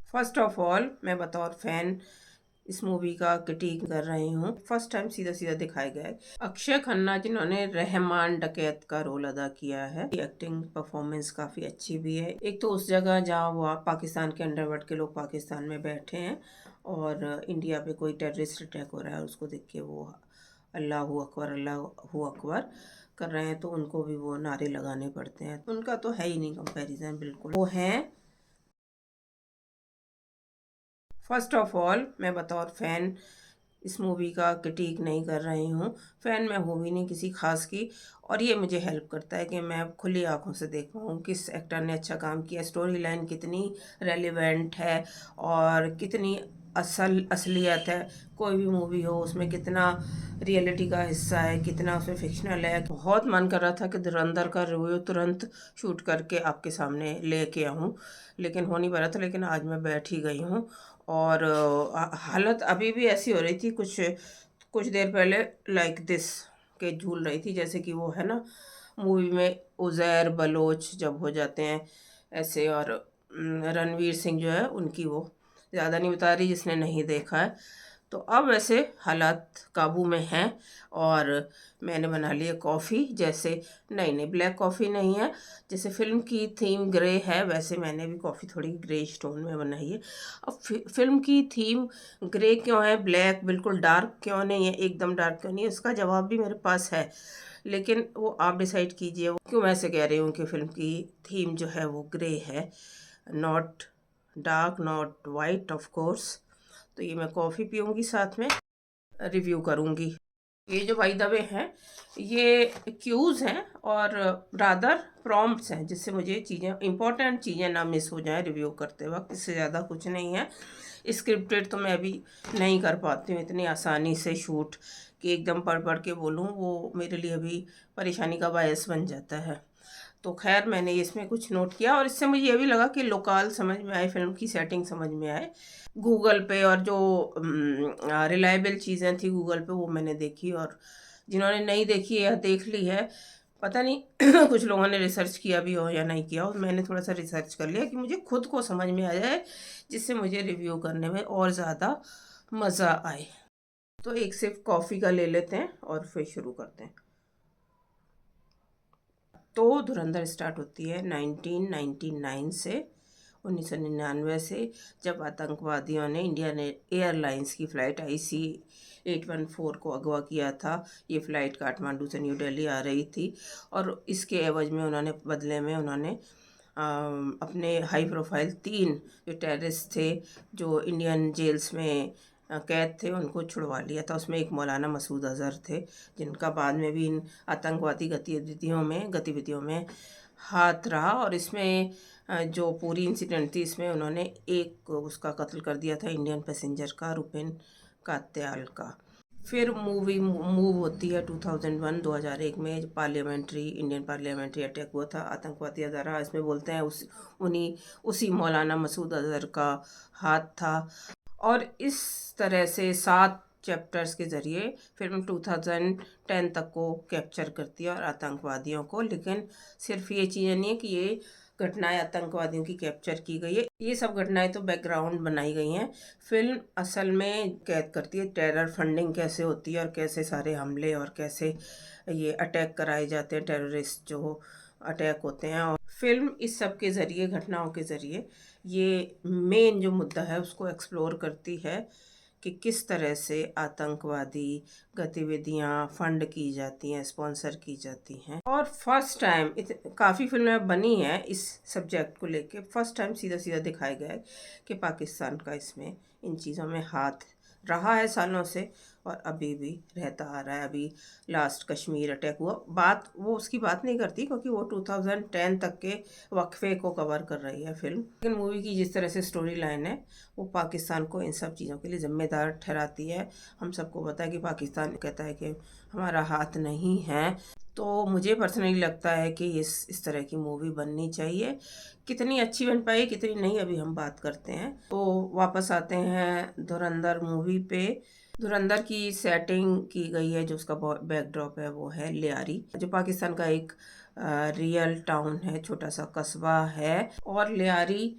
First of all मैं बतौर fan इस मूवी का क्रिटिक कर रही हूँ। फर्स्ट टाइम सीधा सीधा दिखाया गया है। अक्षय खन्ना जिन्होंने रहमान डकैत का रोल अदा किया है, एक्टिंग परफॉर्मेंस काफ़ी अच्छी भी है। एक तो उस जगह जहाँ वो पाकिस्तान के अंडरवर्ल्ड के लोग पाकिस्तान में बैठे हैं और इंडिया पे कोई टेररिस्ट अटैक हो रहा है, उसको देख के वो अल्लाह अकबर कर रहे हैं, तो उनको भी वो नारे लगाने पड़ते हैं। उनका तो है ही नहीं कंपैरिजन, बिल्कुल। वो हैं फर्स्ट ऑफ ऑल मैं बतौर फैन इस मूवी का क्रिटिक नहीं कर रही हूँ। फ़ैन मैं हूँ भी नहीं किसी खास की, और ये मुझे हेल्प करता है कि मैं खुली आंखों से देख पाऊँ किस एक्टर ने अच्छा काम किया, स्टोरी लाइन कितनी रेलिवेंट है और कितनी असलियत है। कोई भी मूवी हो उसमें कितना रियलिटी का हिस्सा है, कितना उसमें फिक्शनल है। बहुत मन कर रहा था कि धुरंधर का रिव्यू तुरंत शूट करके आपके सामने लेके आऊँ, लेकिन हो नहीं पा रहा था। लेकिन आज मैं बैठ ही गई हूँ और हालत अभी भी ऐसी हो रही थी कुछ कुछ देर पहले, लाइक दिस के झूल रही थी, जैसे कि वो है ना मूवी में उज़ैर बलोच जब हो जाते हैं ऐसे। और रणवीर सिंह जो है उनकी, वो ज़्यादा नहीं बता रही जिसने नहीं देखा है। तो अब वैसे हालात काबू में हैं और मैंने बना ली है कॉफ़ी। जैसे नहीं नहीं, ब्लैक कॉफ़ी नहीं है, जैसे फिल्म की थीम ग्रे है वैसे मैंने भी कॉफ़ी थोड़ी ग्रे स्टोन में बनाई है। अब फिल्म की थीम ग्रे क्यों है, ब्लैक बिल्कुल डार्क क्यों नहीं है, एकदम डार्क क्यों नहीं है, इसका जवाब भी मेरे पास है, लेकिन वो आप डिसाइड कीजिए। क्यों मैं ऐसे कह रही हूँ कि फिल्म की थीम जो है वो ग्रे है, not dark not white of course. तो ये मैं कॉफ़ी पीऊँगी, साथ में रिव्यू करूँगी। ये जो बाय द वे हैं ये क्यूज़ हैं और रादर प्रॉम्प्ट्स हैं, जिससे मुझे चीज़ें इंपॉर्टेंट चीज़ें ना मिस हो जाएं रिव्यू करते वक्त। इससे ज़्यादा कुछ नहीं है। स्क्रिप्टेड तो मैं अभी नहीं कर पाती हूँ इतनी आसानी से शूट कि एकदम पढ़ पढ़ के बोलूँ, वो मेरे लिए अभी परेशानी का बायस बन जाता है। तो खैर मैंने इसमें कुछ नोट किया और इससे मुझे ये भी लगा कि लोकल समझ में आए, फिल्म की सेटिंग समझ में आए। गूगल पे और जो रिलायबल चीज़ें थी गूगल पे वो मैंने देखी, और जिन्होंने नहीं देखी है या देख ली है पता नहीं कुछ लोगों ने रिसर्च किया भी हो या नहीं किया हो। मैंने थोड़ा सा रिसर्च कर लिया कि मुझे खुद को समझ में आ जाए, जिससे मुझे रिव्यू करने में और ज़्यादा मज़ा आए। तो एक सिर्फ कॉफ़ी का ले लेते हैं और फिर शुरू करते हैं। तो धुरंधर स्टार्ट होती है 1999 से, 1999 से, जब आतंकवादियों ने इंडियन एयरलाइंस की फ़्लाइट IC 814 को अगवा किया था। ये फ़्लाइट काठमांडू से न्यू दिल्ली आ रही थी और इसके एवज में उन्होंने, बदले में उन्होंने अपने हाई प्रोफाइल 3 जो टेररिस्ट थे जो इंडियन जेल्स में कैद थे उनको छुड़वा लिया था। उसमें एक मौलाना मसूद अज़हर थे, जिनका बाद में भी इन आतंकवादी गतिविधियों में हाथ रहा। और इसमें जो पूरी इंसिडेंट थी, इसमें उन्होंने एक उसका कत्ल कर दिया था, इंडियन पैसेंजर का, रुपिन कात्याल का। फिर मूवी मूव होती है 2001 में, इंडियन पार्लियामेंट्री अटैक हुआ था, आतंकवादी अदारा, इसमें बोलते हैं उसी मौलाना मसूद अजहर का हाथ था। और इस तरह से 7 चैप्टर्स के ज़रिए फिल्म 2010 तक को कैप्चर करती है और आतंकवादियों को। लेकिन सिर्फ ये चीज़ें नहीं है कि ये घटनाएं आतंकवादियों की कैप्चर की गई है, ये सब घटनाएं तो बैकग्राउंड बनाई गई हैं। फिल्म असल में कैद करती है टेरर फंडिंग कैसे होती है और कैसे सारे हमले और कैसे ये अटैक कराए जाते हैं, टेररिस्ट जो अटैक होते हैं। और फिल्म इस सब के ज़रिए, घटनाओं के ज़रिए, ये मेन जो मुद्दा है उसको एक्सप्लोर करती है कि किस तरह से आतंकवादी गतिविधियां फंड की जाती हैं, स्पॉन्सर की जाती हैं। और फर्स्ट टाइम काफ़ी फिल्में बनी हैं इस सब्जेक्ट को लेके, फर्स्ट टाइम सीधा सीधा दिखाया गया है कि पाकिस्तान का इसमें इन चीज़ों में हाथ रहा है सालों से और अभी भी रहता आ रहा है। अभी लास्ट कश्मीर अटैक हुआ, बात वो उसकी बात नहीं करती क्योंकि वो 2010 तक के वक्फे को कवर कर रही है फिल्म। लेकिन मूवी की जिस तरह से स्टोरी लाइन है वो पाकिस्तान को इन सब चीज़ों के लिए ज़िम्मेदार ठहराती है। हम सबको पता है कि पाकिस्तान कहता है कि हमारा हाथ नहीं है। तो मुझे पर्सनली लगता है कि इस तरह की मूवी बननी चाहिए। कितनी अच्छी बन पाई कितनी नहीं अभी हम बात करते हैं। तो वापस आते हैं धुरंधर मूवी पे। धुरंधर की सेटिंग की गई है, जो उसका बैकड्रॉप है वो है लियारी, जो पाकिस्तान का एक रियल टाउन है, छोटा सा कस्बा है। और लियारी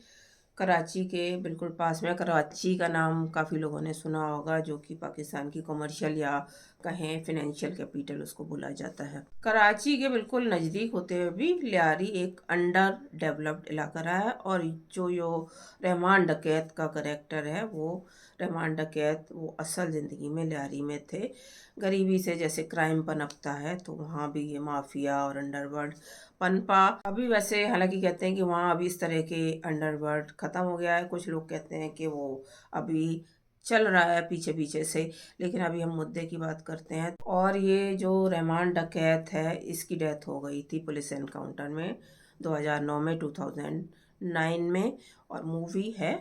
कराची के बिल्कुल पास में। कराची का नाम काफ़ी लोगों ने सुना होगा, जो कि पाकिस्तान की कमर्शियल या कहें फिनेंशियल कैपिटल उसको बोला जाता है। कराची के बिल्कुल नज़दीक होते हुए भी लियारी एक अंडर डेवलप्ड इलाका रहा है। और जो रहमान डकैत का करैक्टर है, वो रहमान डकैत वो असल ज़िंदगी में लियारी में थे। गरीबी से जैसे क्राइम पनपता है, तो वहाँ भी ये माफिया और अंडरवर्ल्ड पनपा। अभी वैसे हालांकि कहते हैं कि वहाँ अभी इस तरह के अंडरवर्ल्ड ख़त्म हो गया है। कुछ लोग कहते हैं कि वो अभी चल रहा है पीछे पीछे से। लेकिन अभी हम मुद्दे की बात करते हैं। और ये जो रहमान डकैत है, इसकी डेथ हो गई थी पुलिस एनकाउंटर में 2009 में, 2009 में। और मूवी है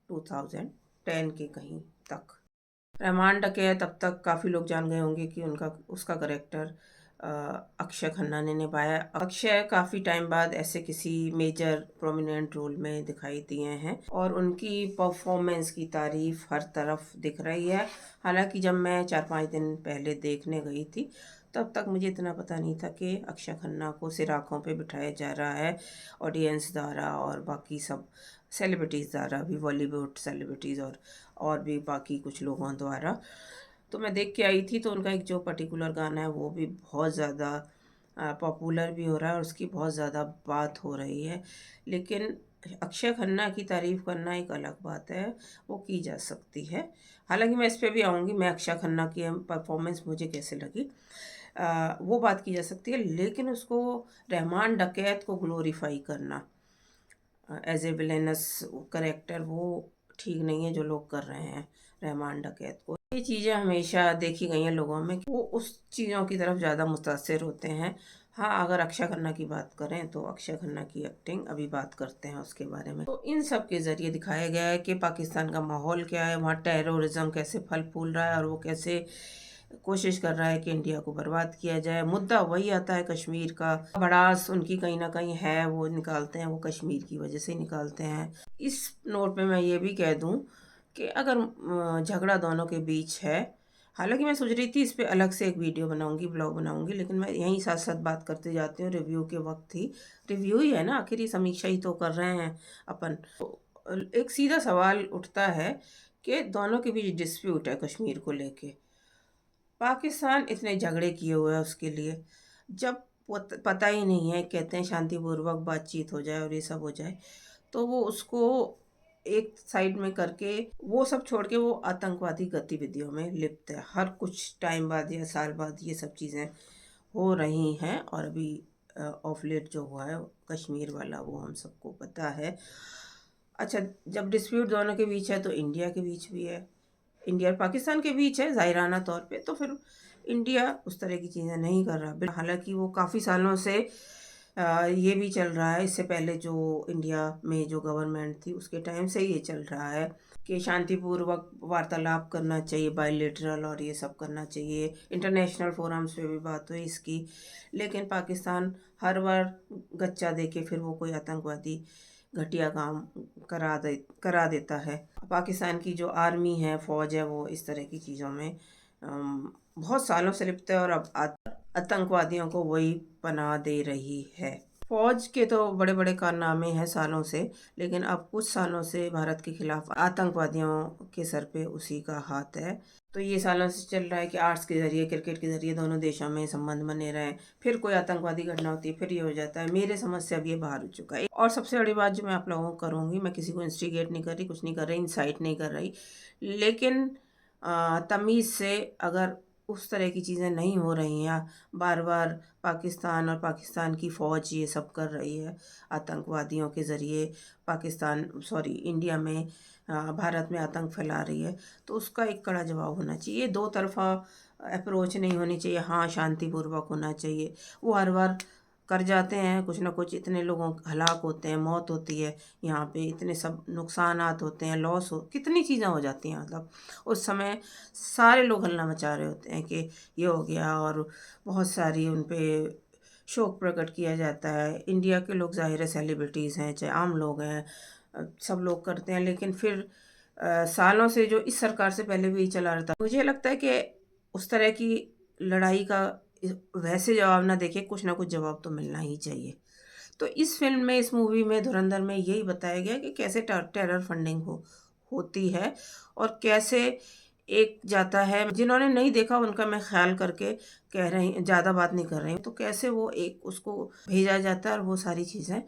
2010 के कहीं तक। रहमान डकैत अब तक काफ़ी लोग जान गए होंगे कि उसका करेक्टर अक्षय खन्ना ने निभाया। अक्षय काफ़ी टाइम बाद ऐसे किसी मेजर प्रोमिनेंट रोल में दिखाई दिए हैं और उनकी परफॉर्मेंस की तारीफ हर तरफ दिख रही है। हालांकि जब मैं 4-5 दिन पहले देखने गई थी, तब तक मुझे इतना पता नहीं था कि अक्षय खन्ना को सिराखों पे बिठाया जा रहा है ऑडियंस द्वारा और बाकी सब सेलिब्रिटीज़ द्वारा भी, बॉलीवुड सेलिब्रिटीज़ और भी बाकी कुछ लोगों द्वारा। तो मैं देख के आई थी, तो उनका एक जो पर्टिकुलर गाना है वो भी बहुत ज़्यादा पॉपुलर भी हो रहा है और उसकी बहुत ज़्यादा बात हो रही है। लेकिन अक्षय खन्ना की तारीफ़ करना एक अलग बात है, वो की जा सकती है। हालांकि मैं इस पे भी आऊँगी, मैं अक्षय खन्ना की परफॉर्मेंस मुझे कैसे लगी, वो बात की जा सकती है। लेकिन उसको रहमान डकैत को ग्लोरीफाई करना एज ए विलेनस करेक्टर, वो ठीक नहीं है जो लोग कर रहे हैं रहमान डकैत को। ये चीज़ें हमेशा देखी गई हैं लोगों में कि वो उस चीज़ों की तरफ ज़्यादा मुतासिर होते हैं। हाँ, अगर अक्षय खन्ना की बात करें तो अक्षय खन्ना की एक्टिंग, अभी बात करते हैं उसके बारे में। तो इन सब के ज़रिए दिखाया गया है कि पाकिस्तान का माहौल क्या है, वहाँ टेररिज्म कैसे फल फूल रहा है और वो कैसे कोशिश कर रहा है कि इंडिया को बर्बाद किया जाए। मुद्दा वही आता है कश्मीर का। भड़ास उनकी कहीं ना कहीं है, वो निकालते हैं, वो कश्मीर की वजह से निकालते हैं। इस नोट पे मैं ये भी कह दूं कि अगर झगड़ा दोनों के बीच है, हालांकि मैं सोच रही थी इस पे अलग से एक वीडियो बनाऊंगी, ब्लॉग बनाऊंगी, लेकिन मैं यहीं साथ साथ बात करते जाती हूँ। रिव्यू के वक्त ही, रिव्यू ही है ना, आखिर ये समीक्षा ही तो कर रहे हैं अपन। तो एक सीधा सवाल उठता है कि दोनों के बीच डिस्प्यूट है कश्मीर को लेके। पाकिस्तान इतने झगड़े किए हुए है उसके लिए, जब पता ही नहीं है, कहते हैं शांतिपूर्वक बातचीत हो जाए और ये सब हो जाए, तो वो उसको एक साइड में करके वो सब छोड़ के वो आतंकवादी गतिविधियों में लिप्त है। हर कुछ टाइम बाद या साल बाद ये सब चीज़ें हो रही हैं। और अभी ऑफ लेट जो हुआ है कश्मीर वाला, वो हम सबको पता है। अच्छा, जब डिस्प्यूट दोनों के बीच है तो इंडिया के बीच भी है, इंडिया और पाकिस्तान के बीच है ज़ाहिराना तौर पे, तो फिर इंडिया उस तरह की चीज़ें नहीं कर रहा। हालांकि वो काफ़ी सालों से ये भी चल रहा है, इससे पहले जो इंडिया में जो गवर्नमेंट थी उसके टाइम से ये चल रहा है कि शांतिपूर्वक वार्तालाप करना चाहिए, बायलैटरल, और ये सब करना चाहिए। इंटरनेशनल फोरम्स पे भी बात हुई इसकी। लेकिन पाकिस्तान हर बार गच्चा दे के फिर वो कोई आतंकवादी घटिया काम करा देता है। पाकिस्तान की जो आर्मी है, फ़ौज है, वो इस तरह की चीज़ों में बहुत सालों से लिप्त है और अब आतंकवादियों को वही पनाह दे रही है। फौज के तो बड़े बड़े कारनामे हैं सालों से, लेकिन अब कुछ सालों से भारत के खिलाफ आतंकवादियों के सर पे उसी का हाथ है। तो ये सालों से चल रहा है कि आर्ट्स के ज़रिए, क्रिकेट के ज़रिए दोनों देशों में संबंध बने रहे। फिर कोई आतंकवादी घटना होती है, फिर ये हो जाता है। मेरे समझ से अब ये बाहर हो चुका है। और सबसे बड़ी बात जो मैं आप लोगों को करूँगी, मैं किसी को इंस्टिगेट नहीं कर रही, कुछ नहीं कर रही, इंसाइट नहीं कर रही, लेकिन तमीज़ से अगर उस तरह की चीज़ें नहीं हो रही हैं, बार बार पाकिस्तान और पाकिस्तान की फ़ौज ये सब कर रही है आतंकवादियों के ज़रिए, इंडिया में भारत में आतंक फैला रही है, तो उसका एक कड़ा जवाब होना चाहिए। दो तरफ़ा अप्रोच नहीं होनी चाहिए। हाँ, शांतिपूर्वक होना चाहिए। वो हर बार कर जाते हैं कुछ ना कुछ, इतने लोगों हलाक होते हैं, मौत होती है यहाँ पे, इतने सब नुकसानात होते हैं, लॉस हो, कितनी चीज़ें हो जाती हैं। मतलब उस समय सारे लोग हल्ला मचा रहे होते हैं कि ये हो गया, और बहुत सारी उन पे शोक प्रकट किया जाता है। इंडिया के लोग ज़ाहिर है सेलिब्रिटीज़ हैं, चाहे आम लोग हैं, सब लोग करते हैं। लेकिन फिर सालों से जो इस सरकार से पहले भी चला रहा था, मुझे लगता है कि उस तरह की लड़ाई का वैसे जवाब ना देके कुछ ना कुछ जवाब तो मिलना ही चाहिए। तो इस फिल्म में, इस मूवी में, धुरंधर में यही बताया गया कि कैसे टेरर फंडिंग होती है और कैसे एक जाता है, जिन्होंने नहीं देखा उनका मैं ख्याल करके कह रही, ज़्यादा बात नहीं कर रही हूँ, तो कैसे वो एक उसको भेजा जाता है और वो सारी चीज़ें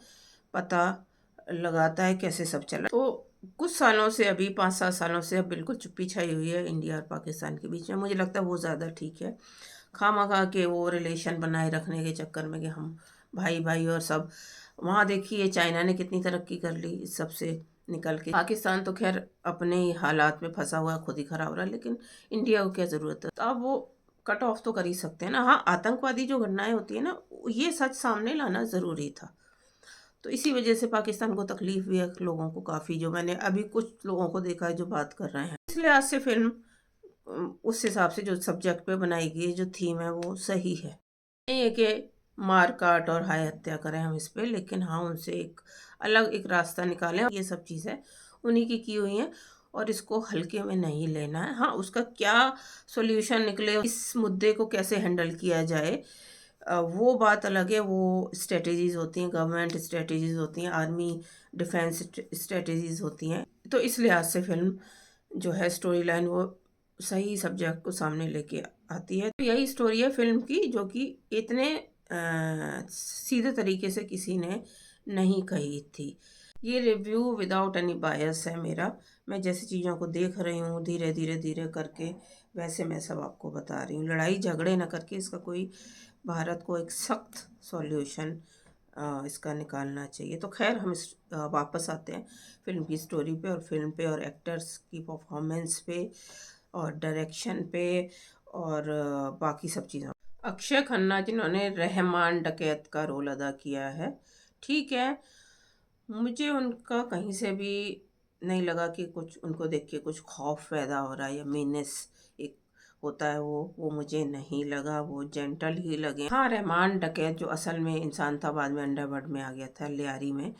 पता लगाता है कैसे सब चला। तो कुछ सालों से, अभी 5-7 सालों से अब बिल्कुल चुप्पी छाई हुई है इंडिया और पाकिस्तान के बीच में। मुझे लगता है वो ज़्यादा ठीक है, खामखा के वो रिलेशन बनाए रखने के चक्कर में कि हम भाई भाई और सब। वहाँ देखिए चाइना ने कितनी तरक्की कर ली इस सब से निकल के। पाकिस्तान तो खैर अपने ही हालात में फंसा हुआ, खुद ही खराब रहा, लेकिन इंडिया को क्या ज़रूरत है। तो अब वो कट ऑफ तो कर ही सकते हैं ना। हाँ, आतंकवादी जो घटनाएं होती है ना, ये सच सामने लाना ज़रूरी था। तो इसी वजह से पाकिस्तान को तकलीफ भी है, लोगों को काफ़ी, जो मैंने अभी कुछ लोगों को देखा है जो बात कर रहे हैं। इस लिहाज से फिल्म उस हिसाब से जो सब्जेक्ट पे बनाई गई है, जो थीम है, वो सही है। नहीं है कि मार काट और हाय हत्या करें हम इस पे, लेकिन हाँ उनसे एक अलग एक रास्ता निकालें। ये सब चीज़ें उन्हीं की हुई हैं और इसको हल्के में नहीं लेना है। हाँ, उसका क्या सॉल्यूशन निकले, इस मुद्दे को कैसे हैंडल किया जाए, वो बात अलग है। वो स्ट्रेटजीज़ होती हैं, गवर्नमेंट स्ट्रेटजीज़ होती हैं, आर्मी डिफेंस स्ट्रेटजीज़ होती हैं। तो इस लिहाज से फिल्म जो है, स्टोरी लाइन, वो सही सब्जेक्ट को सामने लेके आती है। तो यही स्टोरी है फिल्म की, जो कि इतने सीधे तरीके से किसी ने नहीं कही थी। ये रिव्यू विदाउट एनी बायस है मेरा। मैं जैसी चीज़ों को देख रही हूँ, धीरे धीरे धीरे करके, वैसे मैं सब आपको बता रही हूँ। लड़ाई झगड़े ना करके इसका कोई, भारत को एक सख्त सॉल्यूशन इसका निकालना चाहिए। तो खैर हम वापस आते हैं फिल्म की स्टोरी पे और फिल्म पे और एक्टर्स की परफॉर्मेंस पे और डायरेक्शन पे और बाकी सब चीज़ों। अक्षय खन्ना जिन्होंने रहमान डकैत का रोल अदा किया है, ठीक है, मुझे उनका कहीं से भी नहीं लगा कि कुछ उनको देख के कुछ खौफ पैदा हो रहा है या मीनेस एक होता है, वो मुझे नहीं लगा। वो जेंटल ही लगे। हाँ, रहमान डकैत जो असल में इंसान था, बाद में अंडरवर्ल्ड में आ गया था लियारी में,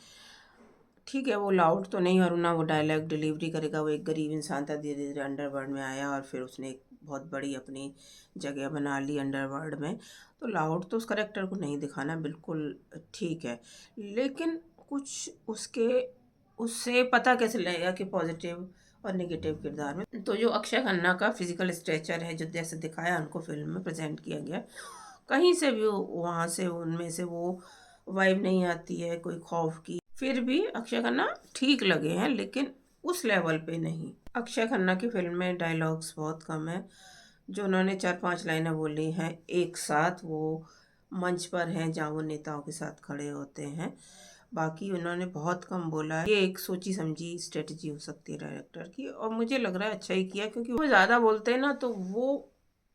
ठीक है, वो लाउड तो नहीं और ना वो डायलॉग डिलीवरी करेगा। वो एक गरीब इंसान था, धीरे धीरे अंडरवर्ल्ड में आया और फिर उसने एक बहुत बड़ी अपनी जगह बना ली अंडरवर्ल्ड में। तो लाउड तो उस करेक्टर को नहीं दिखाना, बिल्कुल ठीक है, लेकिन कुछ उसके, उससे पता कैसे लगेगा कि पॉजिटिव और नेगेटिव किरदार में। तो जो अक्षय खन्ना का फिजिकल स्ट्रेचर है, जो जैसे दिखाया उनको फिल्म में प्रेजेंट किया गया, कहीं से भी वहाँ से उनमें से वो वाइब नहीं आती है कोई खौफ की। फिर भी अक्षय खन्ना ठीक लगे हैं, लेकिन उस लेवल पे नहीं। अक्षय खन्ना की फिल्म में डायलॉग्स बहुत कम है। जो उन्होंने 4-5 लाइनें बोली हैं एक साथ, वो मंच पर हैं जहाँ वो नेताओं के साथ खड़े होते हैं, बाकी उन्होंने बहुत कम बोला है। ये एक सोची समझी स्ट्रेटजी हो सकती है डायरेक्टर की, और मुझे लग रहा है अच्छा ही किया, क्योंकि वो ज़्यादा बोलते हैं ना, तो वो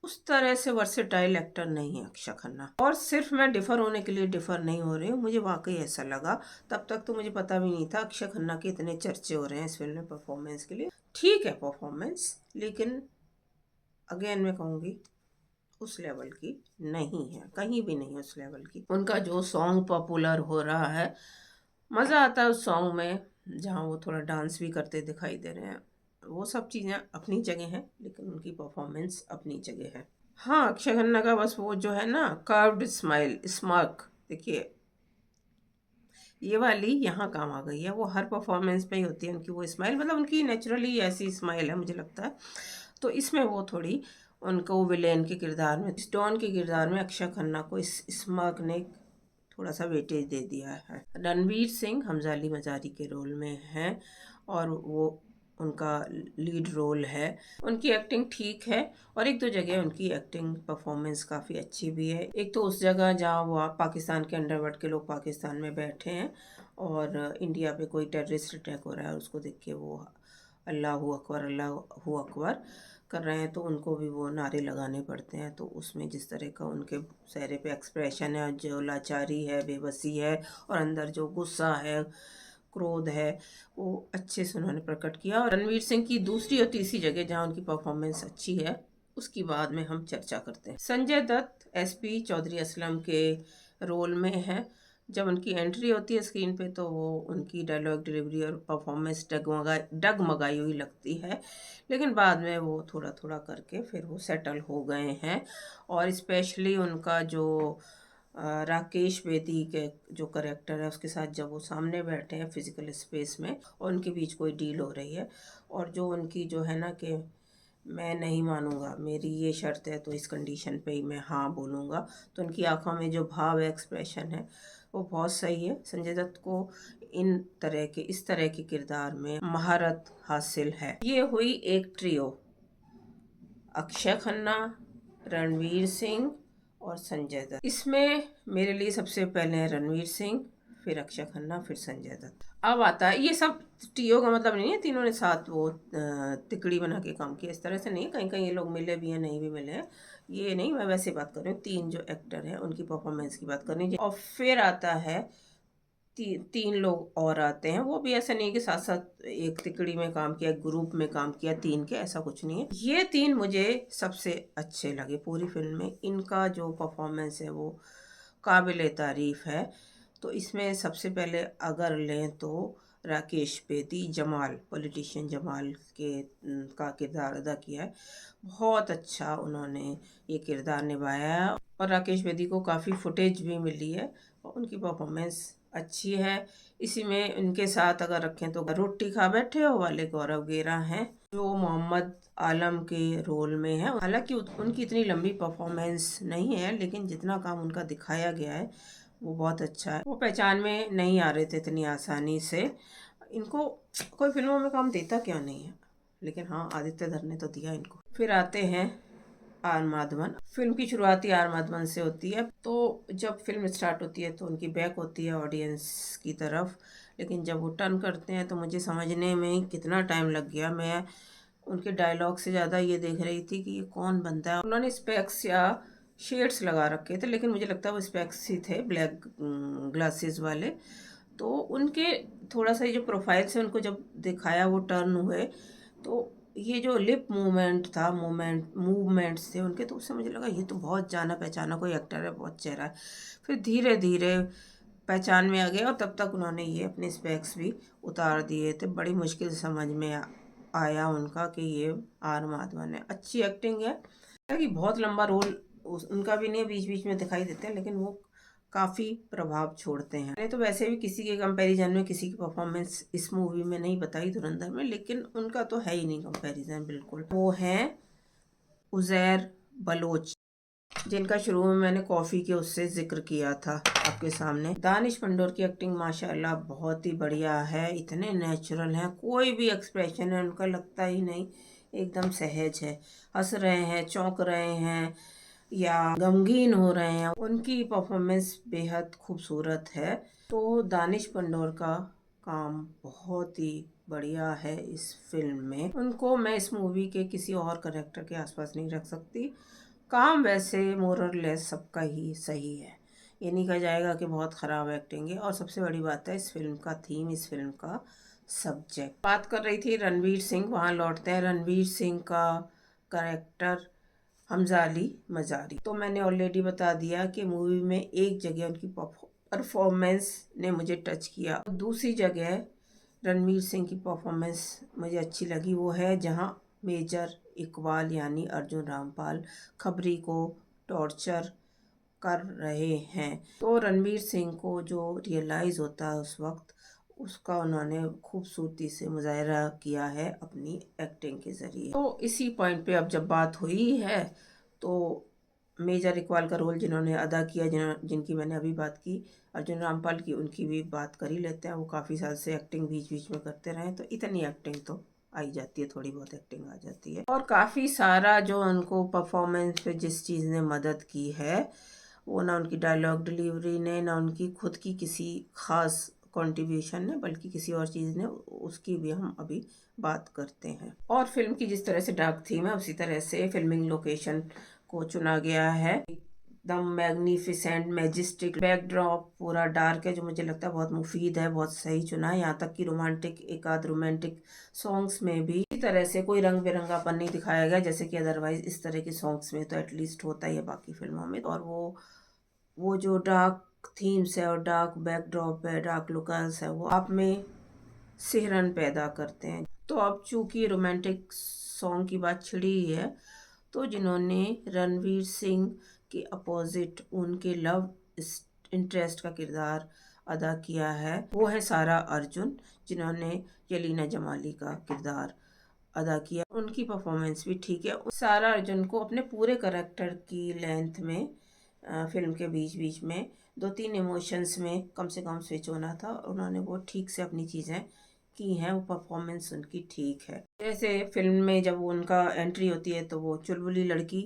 उस तरह से वर्सेटाइल एक्टर नहीं है अक्षय खन्ना। और सिर्फ मैं डिफ़र होने के लिए डिफ़र नहीं हो रही हूँ, मुझे वाकई ऐसा लगा। तब तक तो मुझे पता भी नहीं था अक्षय खन्ना के इतने चर्चे हो रहे हैं इस फिल्म में परफॉर्मेंस के लिए। ठीक है परफॉर्मेंस, लेकिन अगेन मैं कहूँगी उस लेवल की नहीं है, कहीं भी नहीं उस लेवल की। उनका जो सॉन्ग पॉपुलर हो रहा है, मज़ा आता है उस सॉन्ग में, जहाँ वो थोड़ा डांस भी करते दिखाई दे रहे हैं, वो सब चीज़ें अपनी जगह हैं, लेकिन उनकी परफॉर्मेंस अपनी जगह है। हाँ, अक्षय खन्ना का बस वो जो है ना, कर्व्ड स्माइल, स्मार्क, देखिए ये वाली यहाँ काम आ गई है। वो हर परफॉर्मेंस में ही होती है उनकी वो स्माइल, मतलब उनकी नेचुरली ऐसी स्माइल है मुझे लगता है। तो इसमें वो थोड़ी उनको विलेन के किरदार में, स्टोन के किरदार में अक्षय खन्ना को इस स्मार्क ने थोड़ा सा वेटेज दे दिया है। रणवीर सिंह हमजा अली मज़ारी के रोल में हैं और वो उनका लीड रोल है। उनकी एक्टिंग ठीक है और एक दो जगह उनकी एक्टिंग परफॉर्मेंस काफ़ी अच्छी भी है। एक तो उस जगह जहाँ वो पाकिस्तान के अंडरवर्ल्ड के लोग पाकिस्तान में बैठे हैं और इंडिया पे कोई टेररिस्ट अटैक हो रहा है, उसको देख के वो अल्लाहू अकबर अल्लाहू अकबर कर रहे हैं, तो उनको भी वो नारे लगाने पड़ते हैं। तो उसमें जिस तरह का उनके चेहरे पे एक्सप्रेशन है, जो लाचारी है, बेबसी है और अंदर जो गुस्सा है, क्रोध है, वो अच्छे से उन्होंने प्रकट किया। और रणवीर सिंह की दूसरी और तीसरी जगह जहाँ उनकी परफॉर्मेंस अच्छी है, उसकी बाद में हम चर्चा करते हैं। संजय दत्त एसपी चौधरी असलम के रोल में है। जब उनकी एंट्री होती है स्क्रीन पे, तो वो उनकी डायलॉग डिलीवरी और परफॉर्मेंस डगमगाई हुई लगती है, लेकिन बाद में वो थोड़ा थोड़ा करके फिर वो सेटल हो गए हैं। और स्पेशली उनका जो राकेश बेदी के जो करेक्टर है उसके साथ जब वो सामने बैठे हैं फिजिकल स्पेस में और उनके बीच कोई डील हो रही है, और जो उनकी जो है ना कि मैं नहीं मानूंगा, मेरी ये शर्त है तो इस कंडीशन पे ही मैं हाँ बोलूँगा, तो उनकी आंखों में जो भाव एक्सप्रेशन है वो बहुत सही है। संजय दत्त को इस तरह के किरदार में महारत हासिल है। ये हुई एक ट्रियो, अक्षय खन्ना, रणवीर सिंह और संजय दत्त। इसमें मेरे लिए सबसे पहले है रणवीर सिंह, फिर अक्षय खन्ना, फिर संजय दत्त। अब आता है, ये सब ट्रियो का मतलब नहीं है तीनों ने साथ वो तिकड़ी बना के काम किया, इस तरह से नहीं, कहीं कहीं ये लोग मिले भी हैं, नहीं भी मिले हैं, ये नहीं, मैं वैसे बात कर रही हूँ, तीन जो एक्टर हैं उनकी परफॉर्मेंस की बात करनी है। और फिर आता है तीन लोग और आते हैं, वो भी ऐसा नहीं कि साथ साथ एक तिकड़ी में काम किया, एक ग्रुप में काम किया, तीन के, ऐसा कुछ नहीं है। ये तीन मुझे सबसे अच्छे लगे पूरी फिल्म में, इनका जो परफॉर्मेंस है वो काबिल तारीफ है। तो इसमें सबसे पहले अगर लें तो राकेश बेदी, जमाल, पॉलिटिशियन जमाल का किरदार अदा किया है, बहुत अच्छा उन्होंने ये किरदार निभाया है। और राकेश बेदी को काफ़ी फुटेज भी मिली है और उनकी परफॉर्मेंस अच्छी है। इसी में इनके साथ अगर रखें तो रोटी खा बैठे हो वाले गौरव गेरा हैं, जो मोहम्मद आलम के रोल में है। हालांकि उनकी इतनी लंबी परफॉर्मेंस नहीं है, लेकिन जितना काम उनका दिखाया गया है वो बहुत अच्छा है। वो पहचान में नहीं आ रहे थे इतनी आसानी से, इनको कोई फिल्मों में काम देता क्यों नहीं है, लेकिन हाँ आदित्य धर ने तो दिया इनको। फिर आते हैं आर माधवन। फिल्म की शुरुआत ही आर माधवन से होती है, तो जब फिल्म स्टार्ट होती है तो उनकी बैक होती है ऑडियंस की तरफ, लेकिन जब वो टर्न करते हैं तो मुझे समझने में कितना टाइम लग गया। मैं उनके डायलॉग से ज़्यादा ये देख रही थी कि ये कौन बनता है। उन्होंने स्पेक्स या शेड्स लगा रखे थे, लेकिन मुझे लगता है वो स्पेक्स ही थे, ब्लैक ग्लासेस वाले। तो उनके थोड़ा सा ये जो प्रोफाइल से उनको जब दिखाया वो टर्न हुए, तो ये जो लिप मूवमेंट्स थे उनके, तो उससे मुझे लगा ये तो बहुत जाना पहचाना कोई एक्टर है, बहुत चेहरा है। फिर धीरे धीरे पहचान में आ गया और तब तक उन्होंने ये अपने स्पेक्स भी उतार दिए थे। बड़ी मुश्किल से समझ में आया उनका कि ये आर माधवन है। अच्छी एक्टिंग है, कि बहुत लंबा रोल उनका भी नहीं, बीच बीच में दिखाई देते हैं, लेकिन वो काफ़ी प्रभाव छोड़ते हैं। मैंने तो वैसे भी किसी के कंपैरिजन में किसी की परफॉर्मेंस इस मूवी में नहीं बताई धुरंधर में, लेकिन उनका तो है ही नहीं कंपैरिजन बिल्कुल। वो हैं उज़ैर बलोच, जिनका शुरू में मैंने कॉफ़ी के उससे जिक्र किया था आपके सामने। दानिश पंडोर की एक्टिंग माशाल्लाह बहुत ही बढ़िया है, इतने नेचुरल हैं, कोई भी एक्सप्रेशन है उनका लगता ही नहीं, एकदम सहज है। हंस रहे हैं, चौंक रहे हैं या गमगीन हो रहे हैं, उनकी परफॉर्मेंस बेहद खूबसूरत है। तो दानिश पंडोर का काम बहुत ही बढ़िया है इस फिल्म में। उनको मैं इस मूवी के किसी और करेक्टर के आसपास नहीं रख सकती। काम वैसे मोर और लेस सबका ही सही है, ये नहीं कहा जाएगा कि बहुत ख़राब एक्टिंग है। और सबसे बड़ी बात है इस फिल्म का थीम, इस फिल्म का सब्जेक्ट। बात कर रही थी रणवीर सिंह, वहाँ लौटते हैं। रणवीर सिंह का करेक्टर हमजा अली मजारी, तो मैंने ऑलरेडी बता दिया कि मूवी में एक जगह उनकी परफॉर्मेंस ने मुझे टच किया, दूसरी जगह रणवीर सिंह की परफॉर्मेंस मुझे अच्छी लगी, वो है जहाँ मेजर इकबाल यानी अर्जुन रामपाल खबरी को टॉर्चर कर रहे हैं। तो रणवीर सिंह को जो रियलाइज़ होता है उस वक्त, उसका उन्होंने खूबसूरती से मुजाहरा किया है अपनी एक्टिंग के ज़रिए। तो इसी पॉइंट पे अब जब बात हुई है तो मेजर इकबाल का रोल जिन्होंने अदा किया, जिनकी मैंने अभी बात की, अर्जुन रामपाल की, उनकी भी बात कर ही लेते हैं। वो काफ़ी साल से एक्टिंग बीच बीच में करते रहे, तो इतनी एक्टिंग तो आई जाती है, थोड़ी बहुत एक्टिंग आ जाती है। और काफ़ी सारा जो उनको परफॉर्मेंस पे जिस चीज़ ने मदद की है, वो ना उनकी डायलॉग डिलीवरी ने, ना उनकी खुद की किसी ख़ास कंट्रीब्यूशन ने, बल्कि किसी और चीज़ ने, उसकी भी हम अभी बात करते हैं। और फिल्म की जिस तरह से डार्क थीम है, उसी तरह से फिल्मिंग लोकेशन को चुना गया है। एकदम मैग्निफिसेंट मैजेस्टिक बैकड्रॉप पूरा डार्क है, जो मुझे लगता है बहुत मुफीद है, बहुत सही चुना है। यहाँ तक कि रोमांटिक, एक आध रोमांटिक सॉन्ग्स में भी इसी तरह से कोई रंग बिरंगापन नहीं दिखाया गया, जैसे कि अदरवाइज इस तरह के सॉन्ग्स में तो एटलीस्ट होता ही है बाकी फिल्मों में। और वो जो डार्क थीम्स है और डार्क बैकड्रॉप है, डार्क लुकल्स है, वो आप में सिहरन पैदा करते हैं। तो अब चूंकि रोमांटिक सॉन्ग की बात छिड़ी ही है, तो जिन्होंने रणवीर सिंह के अपोजिट उनके लव इंटरेस्ट का किरदार अदा किया है वो है सारा अर्जुन, जिन्होंने यलीना जमाली का किरदार अदा किया। उनकी परफॉर्मेंस भी ठीक है। सारा अर्जुन को अपने पूरे करेक्टर की लेंथ में फिल्म के बीच बीच में 2-3 इमोशंस में कम से कम स्विच होना था। उन्होंने वो ठीक से अपनी चीज़ें की हैं, वो परफॉर्मेंस उनकी ठीक है। जैसे फिल्म में जब उनका एंट्री होती है तो वो चुलबुली लड़की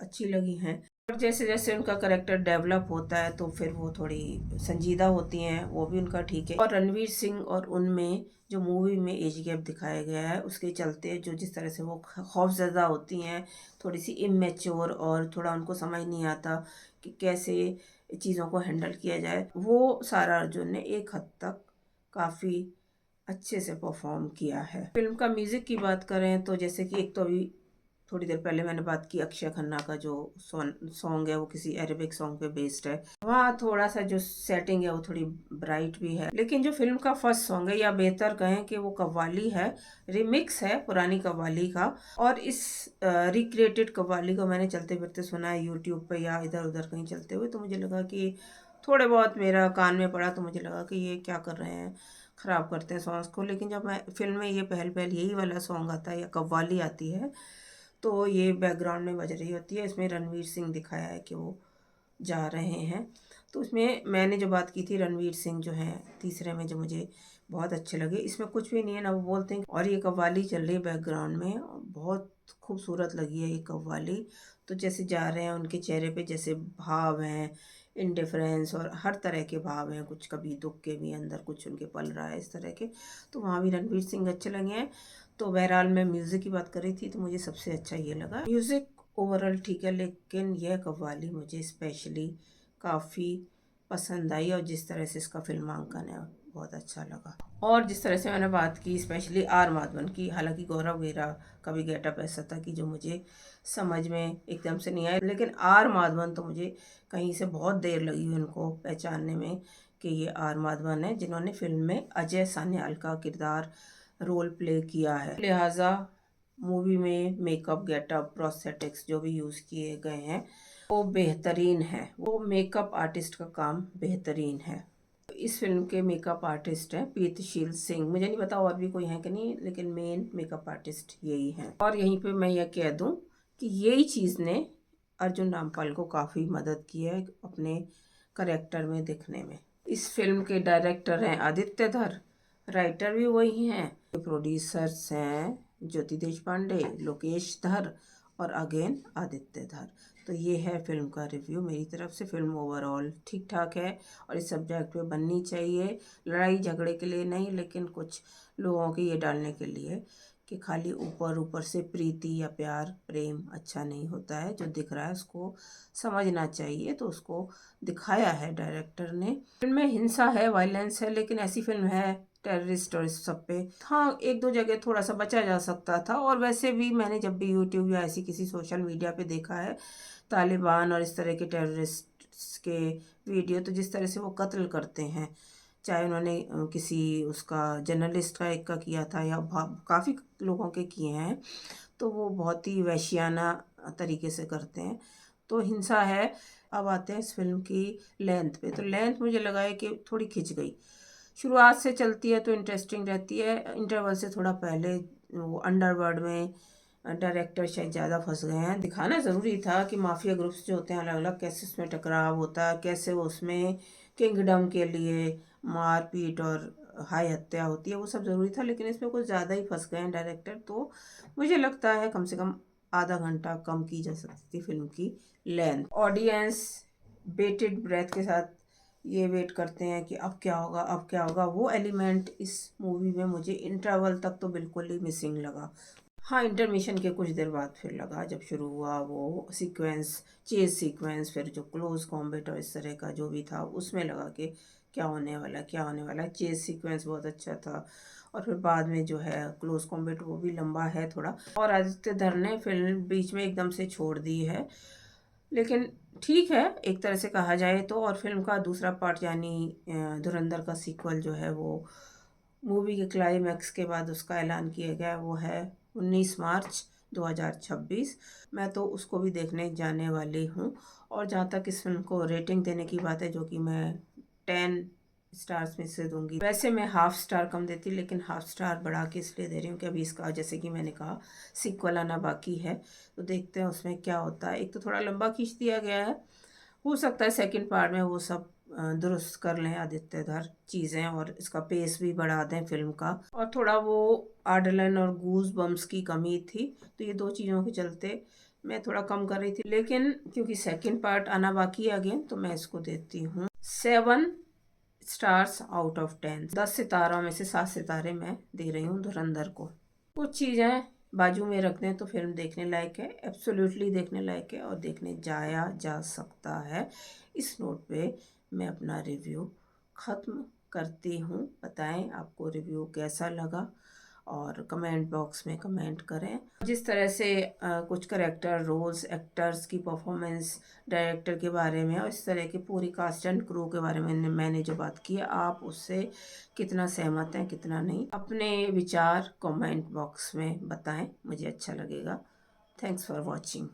अच्छी लगी हैं, और जैसे जैसे उनका करेक्टर डेवलप होता है तो फिर वो थोड़ी संजीदा होती हैं, वो भी उनका ठीक है। और रणवीर सिंह और उनमें जो मूवी में एज गैप दिखाया गया है उसके चलते जो जिस तरह से वो खौफजदा होती हैं, थोड़ी सी इमेच्योर, और थोड़ा उनको समझ नहीं आता कि कैसे चीज़ों को हैंडल किया जाए, वो सारा अर्जुन ने एक हद तक काफ़ी अच्छे से परफॉर्म किया है। फिल्म का म्यूज़िक की बात करें तो जैसे कि एक तो अभी थोड़ी देर पहले मैंने बात की अक्षय खन्ना का जो सॉन्ग है वो किसी अरेबिक सॉन्ग पे बेस्ड है। वहाँ थोड़ा सा जो सेटिंग है वो थोड़ी ब्राइट भी है, लेकिन जो फिल्म का फर्स्ट सॉन्ग है, या बेहतर कहें कि वो कव्वाली है, रिमिक्स है पुरानी कव्वाली का। और इस रिक्रिएटेड कव्वाली को मैंने चलते फिरते सुना है यूट्यूब पे या इधर उधर कहीं चलते हुए, तो मुझे लगा कि थोड़े बहुत मेरा कान में पड़ा, तो मुझे लगा कि ये क्या कर रहे हैं, ख़राब करते हैं सॉन्ग्स को। लेकिन जब मैं फिल्म में ये पहल पहल यही वाला सॉन्ग आता है या कव्वाली आती है तो ये बैकग्राउंड में बज रही होती है। इसमें रणवीर सिंह दिखाया है कि वो जा रहे हैं। तो उसमें मैंने जो बात की थी, रणवीर सिंह जो हैं तीसरे में, जो मुझे बहुत अच्छे लगे। इसमें कुछ भी नहीं है ना, वो बोलते हैं, और ये कव्वाली चल रही है बैकग्राउंड में, बहुत खूबसूरत लगी है ये कव्वाली। तो जैसे जा रहे हैं उनके चेहरे पे जैसे भाव हैं, इंडिफरेंस और हर तरह के भाव हैं, कुछ कभी दुख के भी अंदर कुछ उनके पल रहा है इस तरह के, तो वहाँ भी रणवीर सिंह अच्छे लगे हैं। तो बहरहाल मैं म्यूज़िक की बात कर रही थी तो मुझे सबसे अच्छा ये लगा। म्यूज़िक ओवरऑल ठीक है, लेकिन यह कव्वाली मुझे स्पेशली काफ़ी पसंद आई, और जिस तरह से इसका फिल्मांकन है बहुत अच्छा लगा। और जिस तरह से मैंने बात की स्पेशली आर माधवन की, हालांकि गौरव वेरा का भी गेटअप ऐसा था कि जो मुझे समझ में एकदम से नहीं आया, लेकिन आर माधवन तो मुझे कहीं से बहुत देर लगी उनको पहचानने में कि ये आर माधवन है, जिन्होंने फिल्म में अजय सान्याल का किरदार रोल प्ले किया है। लिहाजा मूवी में मेकअप, गेटअप, प्रोस्थेटिक्स जो भी यूज़ किए गए हैं वो बेहतरीन है। वो मेकअप आर्टिस्ट का काम बेहतरीन है। इस फिल्म के मेकअप आर्टिस्ट हैं प्रीतशील सिंह। मुझे नहीं पता और भी कोई है कि नहीं, लेकिन मेन मेकअप आर्टिस्ट यही हैं। और यहीं पे मैं यह कह दूं कि यही चीज़ ने अर्जुन रामपाल को काफ़ी मदद की है अपने करेक्टर में दिखने में। इस फिल्म के डायरेक्टर हैं आदित्य धर, राइटर भी वही हैं, प्रोड्यूसर्स हैं ज्योति देशपांडे, लोकेश धर और अगेन आदित्य धर। तो ये है फिल्म का रिव्यू मेरी तरफ से। फिल्म ओवरऑल ठीक ठाक है और इस सब्जेक्ट पे बननी चाहिए, लड़ाई झगड़े के लिए नहीं, लेकिन कुछ लोगों के ये डालने के लिए कि खाली ऊपर ऊपर से प्रीति या प्यार प्रेम अच्छा नहीं होता है, जो दिख रहा है उसको समझना चाहिए। तो उसको दिखाया है डायरेक्टर ने। फिल्म में हिंसा है, वायलेंस है, लेकिन ऐसी फिल्म है टेररिस्ट और इस सब पे, हाँ एक दो जगह थोड़ा सा बचा जा सकता था। और वैसे भी मैंने जब भी यूट्यूब या ऐसी किसी सोशल मीडिया पे देखा है तालिबान और इस तरह के टेररिस्ट के वीडियो, तो जिस तरह से वो कत्ल करते हैं, चाहे उन्होंने किसी उसका जर्नलिस्ट का एक का किया था या काफ़ी लोगों के किए हैं, तो वो बहुत ही वैश्याना तरीके से करते हैं। तो हिंसा है। अब आते हैं इस फिल्म की लेंथ पे। तो लेंथ मुझे लगा है कि थोड़ी खिंच गई। शुरुआत से चलती है तो इंटरेस्टिंग रहती है, इंटरवल से थोड़ा पहले वो अंडरवर्ल्ड में डायरेक्टर शायद ज़्यादा फंस गए हैं। दिखाना ज़रूरी था कि माफिया ग्रुप्स जो होते हैं अलग अलग, कैसे उसमें टकराव होता है, कैसे उसमें किंगडम के लिए मारपीट और हाई हत्या होती है, वो सब ज़रूरी था। लेकिन इसमें कुछ ज़्यादा ही फंस गए हैं डायरेक्टर। तो मुझे लगता है कम से कम आधा घंटा कम की जा सकती थी फिल्म की लेंथ। ऑडियंस बेटेड ब्रेथ के साथ ये वेट करते हैं कि अब क्या होगा, अब क्या होगा। वो एलिमेंट इस मूवी में मुझे इंटरवल तक तो बिल्कुल ही मिसिंग लगा। हाँ, इंटरमिशन के कुछ देर बाद फिर लगा, जब शुरू हुआ वो सीक्वेंस, चेज सीक्वेंस, फिर जो क्लोज कॉम्बैट और इस तरह का जो भी था, उसमें लगा कि क्या होने वाला, क्या होने वाला। चेज सीक्वेंस बहुत अच्छा था, और फिर बाद में जो है क्लोज कॉम्बैट वो भी लंबा है थोड़ा। और आदित्य धर ने फिल्म बीच में एकदम से छोड़ दी है, लेकिन ठीक है एक तरह से कहा जाए तो। और फिल्म का दूसरा पार्ट यानी धुरंधर का सीक्वल जो है वो मूवी के क्लाइमैक्स के बाद उसका ऐलान किया गया, वो है 19 मार्च 2026। मैं तो उसको भी देखने जाने वाली हूँ। और जहाँ तक इस फिल्म को रेटिंग देने की बात है, जो कि मैं 10 स्टार्स में से दूंगी। वैसे मैं हाफ स्टार कम देती, लेकिन हाफ स्टार बढ़ा के इसलिए दे रही हूँ कि अभी इसका, जैसे कि मैंने कहा, सीक्वल आना बाकी है, तो देखते हैं उसमें क्या होता है। एक तो थोड़ा लंबा खींच दिया गया है, हो सकता है सेकंड पार्ट में वो सब दुरुस्त कर लें आदित्य धर चीज़ें, और इसका पेस भी बढ़ा दें फिल्म का। और थोड़ा वो आर्डलन और गूज बम्स की कमी थी, तो ये दो चीज़ों के चलते मैं थोड़ा कम कर रही थी। लेकिन क्योंकि सेकंड पार्ट आना बाकी है अगेन, तो मैं इसको देती हूँ 7 स्टार्स आउट ऑफ 10। 10 सितारों में से 7 सितारे मैं दे रही हूँ धुरंधर को। कुछ चीज़ें बाजू में रख दें तो फिल्म देखने लायक है, एब्सोल्युटली देखने लायक है, और देखने जाया जा सकता है। इस नोट पे मैं अपना रिव्यू ख़त्म करती हूँ। बताएं आपको रिव्यू कैसा लगा, और कमेंट बॉक्स में कमेंट करें। जिस तरह से कुछ करेक्टर रोल्स, एक्टर्स की परफॉर्मेंस, डायरेक्टर के बारे में, और इस तरह की पूरी कास्ट एंड क्रू के बारे में मैंने जो बात की है, आप उससे कितना सहमत हैं कितना नहीं, अपने विचार कमेंट बॉक्स में बताएं, मुझे अच्छा लगेगा। Thanks for watching.